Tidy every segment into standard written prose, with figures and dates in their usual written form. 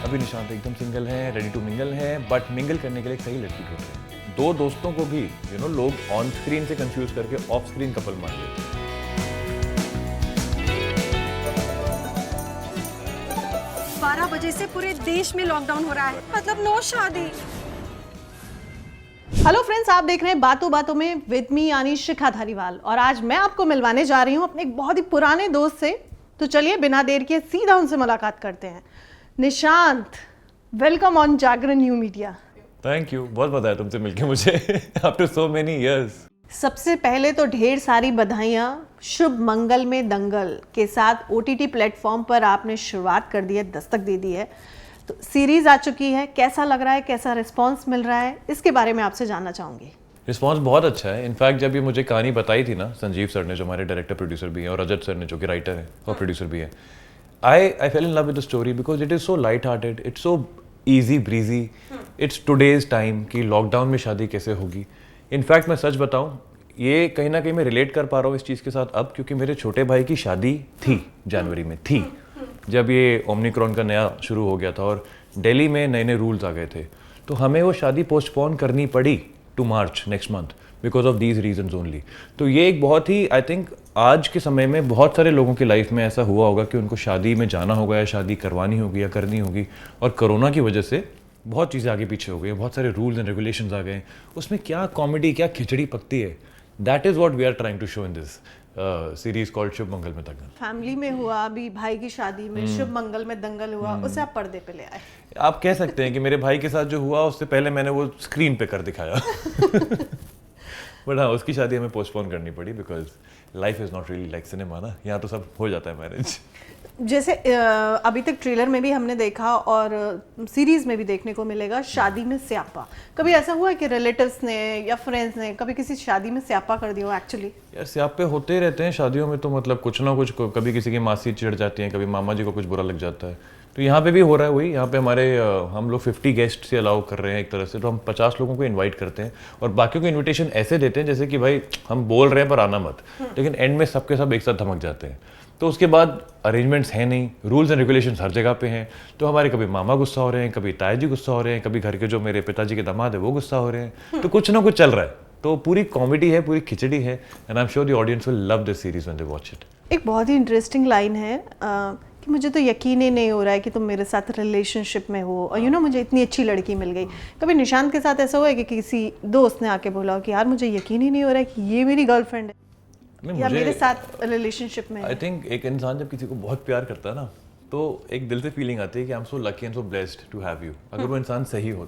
अभी निशांत एकदम सिंगल हैं, रेडी टू मिंगल हैं, बट मिंगल करने के लिए एक सही लड़की ढूंढ रहे हैं। दो दोस्तों को भी लोग ऑन स्क्रीन से कंफ्यूज करके ऑफ स्क्रीन कपल मान लेते हैं। 12 बजे से पूरे देश में लॉकडाउन हो रहा है, मतलब नो शादी। हेलो फ्रेंड्स, आप देख रहे हैं बातों बातों में विद मी यानी शिखा धारीवाल, और आज मैं आपको मिलवाने जा रही हूँ अपने एक बहुत ही पुराने दोस्त से। तो चलिए बिना देर किए सीधा उनसे मुलाकात करते हैं। Nishant, welcome on Jagran new media. Thank you, बहुत मजा आया तुमसे मिलके मुझे आफ्टर सो मेनी इयर्स। सबसे पहले तो ढेर सारी बधाइयाँ। शुभ मंगल में दंगल के साथ OTT प्लेटफॉर्म पर आपने शुरुआत कर दी है, दस्तक दे दी है। तो सीरीज आ चुकी है, कैसा लग रहा है, कैसा रिस्पांस मिल रहा है, इसके बारे में आपसे जानना चाहूँगी। रिस्पांस बहुत अच्छा है। इनफैक्ट जब ये मुझे कहानी बताई थी ना, संजीव सर ने, जो हमारे डायरेक्टर प्रोड्यूसर भी हैं, और रजत सर ने, जो कि राइटर हैं और प्रोड्यूसर भी हैं, I fell in love with the story because it is so light hearted, it's so easy breezy, it's today's time कि लॉकडाउन में शादी कैसे होगी। इनफैक्ट मैं सच बताऊं, ये कहीं ना कहीं मैं रिलेट कर पा रहा हूँ इस चीज़ के साथ अब, क्योंकि मेरे छोटे भाई की शादी थी जनवरी में, थी जब ये ओमिक्रॉन का नया शुरू हो गया था और दिल्ली में नए नए रूल्स आ गए थे। तो हमें वो शादी पोस्टपोन करनी पड़ी to March next month because of these reasons only. तो ये एक बहुत ही, आई थिंक आज के समय में बहुत सारे लोगों की लाइफ में ऐसा हुआ होगा कि उनको शादी में जाना होगा या शादी करवानी होगी या करनी होगी, और कोरोना की वजह से बहुत चीज़ें आगे पीछे हो गई, बहुत सारे रूल्स एंड रेगुलेशंस आ गए। उसमें क्या कॉमेडी, क्या खिचड़ी पकती है, that is what we are trying to show in this series called Shubh Mangal Mein Dangal. Family में हुआ, अभी भाई की शादी में शुभ मंगल में दंगल हुआ, उसे आप पर्दे पे ले आए। आप कह सकते हैं कि मेरे भाई के साथ जो हुआ उससे पहले मैंने वो स्क्रीन पे कर दिखाया बट हाँ, उसकी शादी हमें पोस्टपोन करनी पड़ी because life is not really like cinema ना, यहाँ तो सब हो जाता है मैरिज। जैसे अभी तक ट्रेलर में भी हमने देखा और सीरीज में भी देखने को मिलेगा, शादी में स्यापा। कभी ऐसा हुआ है कि रिलेटिव्स ने या फ्रेंड्स ने कभी किसी शादी में स्यापा कर दिया हो? एक्चुअली यार स्यापे होते ही रहते हैं शादियों में, तो मतलब कुछ ना कुछ, कभी किसी की मासी चिढ़ जाती है, कभी मामा जी को कुछ बुरा लग जाता है। तो यहाँ पे भी हो रहा है वही। यहाँ पे हमारे हम लोग 50 गेस्ट से अलाउ कर रहे हैं एक तरह से, तो हम 50 लोगों को इनवाइट करते हैं और बाकियों को इनविटेशन ऐसे देते हैं जैसे कि भाई हम बोल रहे हैं पर आना मत, लेकिन एंड में सबके सब एक साथ धमक जाते हैं। तो उसके बाद अरेंजमेंट्स हैं नहीं, रूल्स एंड रेगुलेशंस हर जगह पे हैं। तो हमारे कभी मामा गुस्सा हो रहे हैं, कभी ताया जी गुस्सा हो रहे हैं, कभी घर के जो मेरे पिताजी के दामाद है वो गुस्सा हो रहे हैं। तो कुछ ना कुछ चल रहा है। तो पूरी कॉमेडी है, पूरी खिचड़ी है, and I am sure the audience will love this series when they watch it. एक बहुत ही इंटरेस्टिंग लाइन है कि मुझे तो यकीन ही नहीं हो रहा है कि तुम मेरे साथ रिलेशनशिप में हो, और मुझे इतनी अच्छी लड़की मिल गई। कभी निशांत के साथ ऐसा हुआ है कि किसी दोस्त ने आके बोला कि यार मुझे यकीन ही नहीं हो रहा है कि ये मेरी गर्लफ्रेंड है या मेरे साथ रिलेशनशिप में है? आई थिंक एक इंसान जब किसी को बहुत प्यार करता है ना, तो एक दिल से फीलिंग आती है कि I am so lucky and so blessed to have you. अगर वो इंसान सही हो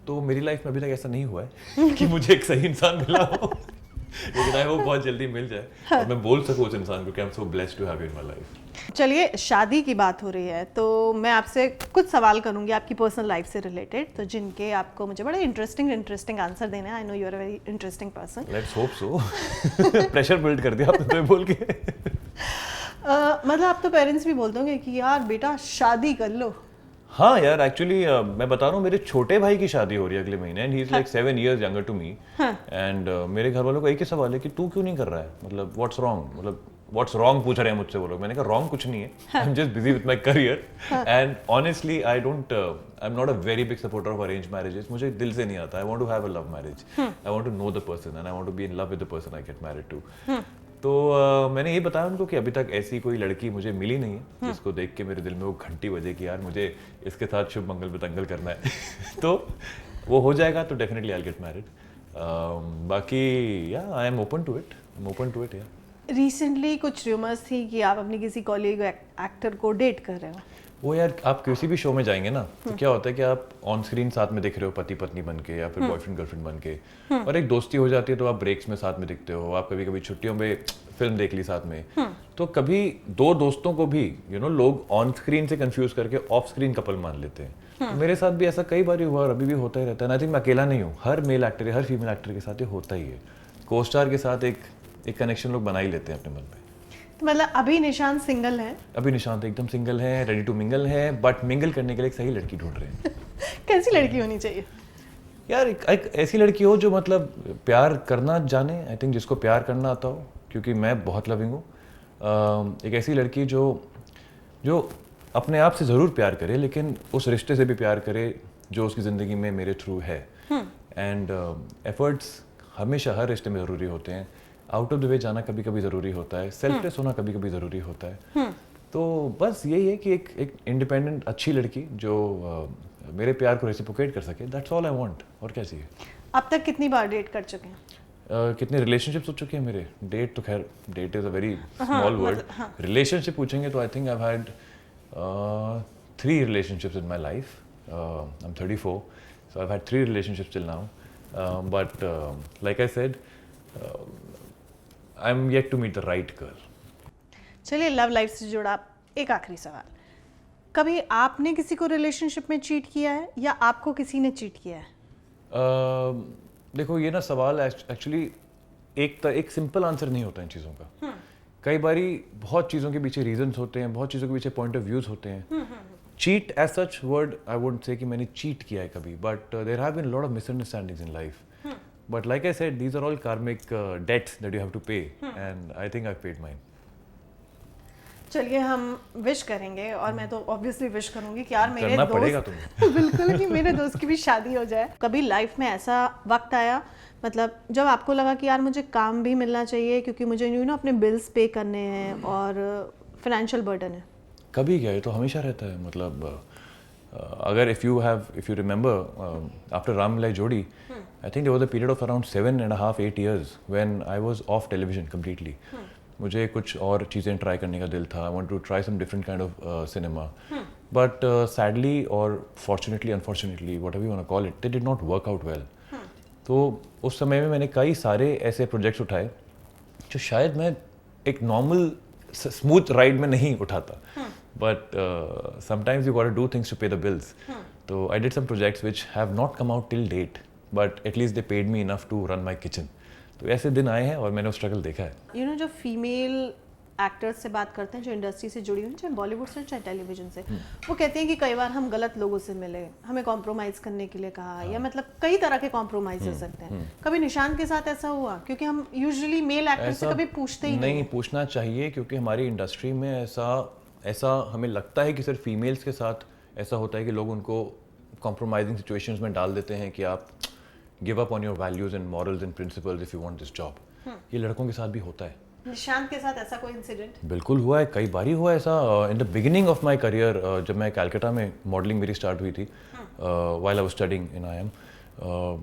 तो मेरी लाइफ में अभी तक ऐसा नहीं हुआ है कि मुझे एक सही इंसान मिला हो, लेकिन आई होप बहुत जल्दी मिल जाए और मैं बोल सकूं उस इंसान को कि I am so blessed to have you in my life. चलिए, शादी की बात हो रही है तो मैं आपसे कुछ सवाल करूंगी आपकी पर्सनल लाइफ से रिलेटेड, तो जिनके आपको मुझे बड़े इंटरेस्टिंग आंसर देने हैं। I know you are a very interesting person. Let's hope so. Pressure build कर दिया आपने तो बोल के। मतलब आप तो पेरेंट्स भी बोलते होंगे कि यार बेटा शादी कर लो। हाँ यार, एक्चुअली मैं बता रहा हूँ, मेरे छोटे भाई की शादी हो रही है अगले महीने, and he is like 7 years younger to me. And मेरे घर वालों का एक ही सवाल है कि तू क्यों नहीं कर रहा है, मतलब व्हाट्स रॉन्ग, मतलब व्हाट्स रॉन्ग पूछ रहे हैं मुझसे वो लोग। मैंने कहा रॉन्ग कुछ नहीं है, I am just busy with my career, and honestly I am not a very big supporter of arrange marriages. मुझे दिल से नहीं आता। I want to have a love marriage, I want to know the person and I want to be in love with the person I get married to. तो मैंने ये बताया उनको कि अभी तक ऐसी कोई लड़की मुझे मिली नहीं है जिसको देख के मेरे दिल में वो घंटी बजे कि यार मुझे इसके साथ शुभ मंगल में दंगल करना है। तो वो हो जाएगा तो definitely I will get married. बाकी या I am open to it या। रिसेंटली कुछ र्यूमर्स थी कि आप अपनी किसी कॉलीग एक्टर को डेट कर रहे हो। वो यार, आप किसी भी शो में जाएंगे ना तो क्या होता है कि आप ऑन स्क्रीन साथ में दिख रहे हो, पति पत्नी बन के या फिर बॉयफ्रेंड गर्लफ्रेंड बन के, और एक दोस्ती हो जाती है तो आप ब्रेक्स में साथ में दिखते हो, आप कभी कभी छुट्टियों में फिल्म देख ली साथ में। तो कभी दो दोस्तों को भी लोग ऑन स्क्रीन से कंफ्यूज करके ऑफ स्क्रीन कपल मान लेते हैं। तो मेरे साथ भी ऐसा कई बार हुआ और अभी भी होता ही रहता है। आई थिंक मैं अकेला नहीं हूँ, हर मेल एक्टर हर फीमेल एक्टर के साथ ये होता ही है। को स्टार के साथ एक कनेक्शन लोग बना ही लेते हैं अपने मन में। तो मतलब अभी निशांत सिंगल है? अभी निशांत एकदम सिंगल हैं, रेडी टू मिंगल हैं, बट मिंगल करने के लिए एक सही लड़की ढूंढ रहे हैं। कैसी लड़की होनी चाहिए? यार एक ऐसी लड़की हो जो मतलब प्यार करना जाने, आई थिंक जिसको प्यार करना आता हो, क्योंकि मैं बहुत लविंग हूँ। एक ऐसी लड़की जो अपने आप से ज़रूर प्यार करे, लेकिन उस रिश्ते से भी प्यार करे जो उसकी ज़िंदगी में मेरे थ्रू है. एंड एफर्ट्स हमेशा हर रिश्ते में ज़रूरी होते हैं. आउट ऑफ द वे जाना कभी कभी ज़रूरी होता है, सेल्फलेस होना कभी कभी ज़रूरी होता है. तो बस यही है कि एक इंडिपेंडेंट अच्छी लड़की जो मेरे प्यार को रेसिप्रोकेट कर सके, दैट्स ऑल आई वांट. और क्या चाहिए. अब तक कितनी बार डेट कर चुके हैं? कितने रिलेशनशिप्स हो चुके हैं मेरे. डेट तो खैर, that is a very small word. Relationship पूछेंगे तो आई think I had 3 relationships in my life. I'm 34, so I've had 3 relationships till now. But like I said, I'm yet to meet the right girl. चलिए, love life से जुड़ा एक आखिरी सवाल. कभी आपने किसी को रिलेशनशिप में चीट किया है या आपको किसी ने चीट किया है? देखो, ये ना सवाल एक्चुअली एक सिंपल आंसर नहीं होता इन चीज़ों का. कई बारी बहुत चीज़ों के पीछे रीजंस होते हैं, बहुत चीज़ों के पीछे पॉइंट ऑफ व्यूज होते हैं. Cheat as such word I wouldn't say कि मैंने चीट किया है कभी, but there have been lot of misunderstandings in life. But like I said, these are all karmic debts that you have to pay, and I think I paid mine. चलिए, हम wish करेंगे, और मैं तो obviously wish करूंगी कि यार मेरे करना दोस्त पड़ेगा तुम्हें. बिल्कुल, कि मेरे दोस्त की भी शादी हो जाए. कभी लाइफ में ऐसा वक्त आया, मतलब जब आपको लगा कि यार मुझे काम भी मिलना चाहिए क्योंकि मुझे अपने बिल्स पे करने हैं और फाइनेंशियल बर्डन है? कभी क्या, ये तो हमेशा रहता है. मतलब अगर if you remember after Ramleela जोड़ी, I think there was a period of around 7.5-8 years when I was off television completely. मुझे कुछ और चीज़ें ट्राई करने का दिल था. I want to try some different kind of cinema, but sadly और fortunately unfortunately whatever you want to call it, they did not work out well. तो उस समय में मैंने कई सारे ऐसे प्रोजेक्ट्स उठाए जो शायद मैं एक नॉर्मल स्मूथ राइड में नहीं उठाता. But sometimes you got to do things to pay the bills. तो I did some projects which have not come out till date, but at least they paid me enough to run my kitchen. तो ऐसे दिन आए हैं और मैंने वो struggle देखा है. जो फीमेल एक्टर्स से बात करते हैं जो इंडस्ट्री से जुड़ी हुई, चाहे बॉलीवुड से चाहे टेलीविजन से, वो कहते हैं कि कई बार हम गलत लोगों से मिले, हमें कॉम्प्रोमाइज़ करने के लिए कहा, या मतलब कई तरह के कॉम्प्रोमाइज हो सकते हैं. कभी निशांत के साथ ऐसा हुआ? क्योंकि हम यूजुअली मेल एक्टर्स से कभी पूछते ही नहीं. पूछना चाहिए, क्योंकि हमारी इंडस्ट्री में ऐसा हमें लगता है कि सिर्फ फीमेल्स के साथ ऐसा होता है कि लोग उनको कॉम्प्रोमाइजिंग सिचुएशंस में डाल देते हैं कि आप give up on your values and morals and principles if you want this job. ये लड़कों के साथ भी होता है. निशांत के साथ ऐसा कोई इंसिडेंट? बिल्कुल हुआ है, कई बारी हुआ है ऐसा. In the beginning of my career, जब मैं कैलकाटा में मॉडलिंग मेरी स्टार्ट हुई थी, while I was studying in IIM,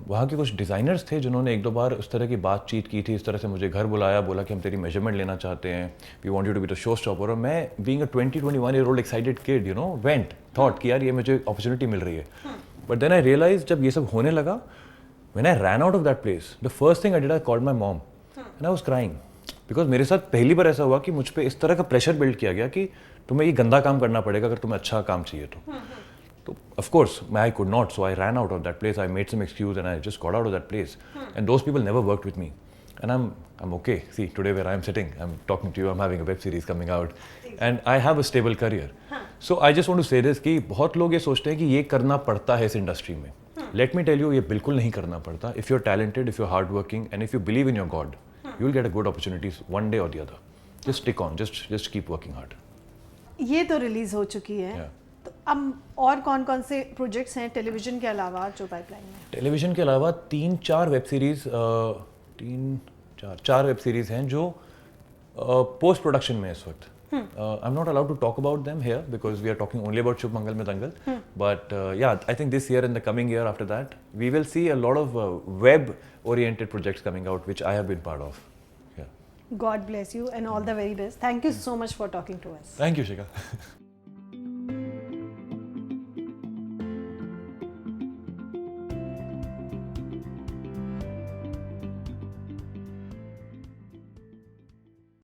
वहाँ के कुछ डिज़ाइनर्स थे जिन्होंने 1-2 बार उस तरह की बातचीत की थी. इस तरह से मुझे घर बुलाया, बोला कि हम तेरी मेजरमेंट लेना चाहते हैं, we want you to be the show stopper. और मैं being a 20-21 year old excited kid, went, thought कि यार ये मुझे अपॉर्चुनिटी मिल रही है. बट देन आई रियलाइज जब ये सब होने लगा, when I ran out of that place, the first thing I did, I called my mom and I was crying because मेरे साथ पहली बार ऐसा हुआ कि मुझ पे इस तरह का प्रेशर बिल्ड किया गया कि तुम्हें ये गंदा काम करना पड़ेगा अगर तुम्हें अच्छा काम चाहिए तो of course I could not, so I ran out of that place. I made some excuse and I just got out of that place. And those people never worked with me, and I'm okay. See, today where I am sitting, I'm talking to you, I'm having a web series coming out and I have a stable career. So I just want to say this कि बहुत लोग ये सोचते हैं कि ये करना पड़ता है इस इंडस्ट्री में. Let me tell you, ये बिल्कुल नहीं करना पड़ता. If you're talented, if you're hardworking, and if you believe in your God, you'll get a good opportunities one day or the other. Just stick on, just keep working hard. ये तो release हो चुकी है. तो अब और कौन-कौन से प्रोजेक्ट्स हैं टेलीविजन के अलावा जो पाइपलाइन में? टेलीविजन के अलावा 3-4 वेब सीरीज, 4 वेब सीरीज हैं जो पोस्ट प्रोडक्शन में इस वक्त. I'm not allowed to talk about them here because we are talking only about Shubh Mangal Mein Dangal. But yeah, I think this year and the coming year after that, we will see a lot of web-oriented projects coming out, which I have been part of. Yeah. God bless you and all the very best. Thank you so much for talking to us. Thank you, Shikha.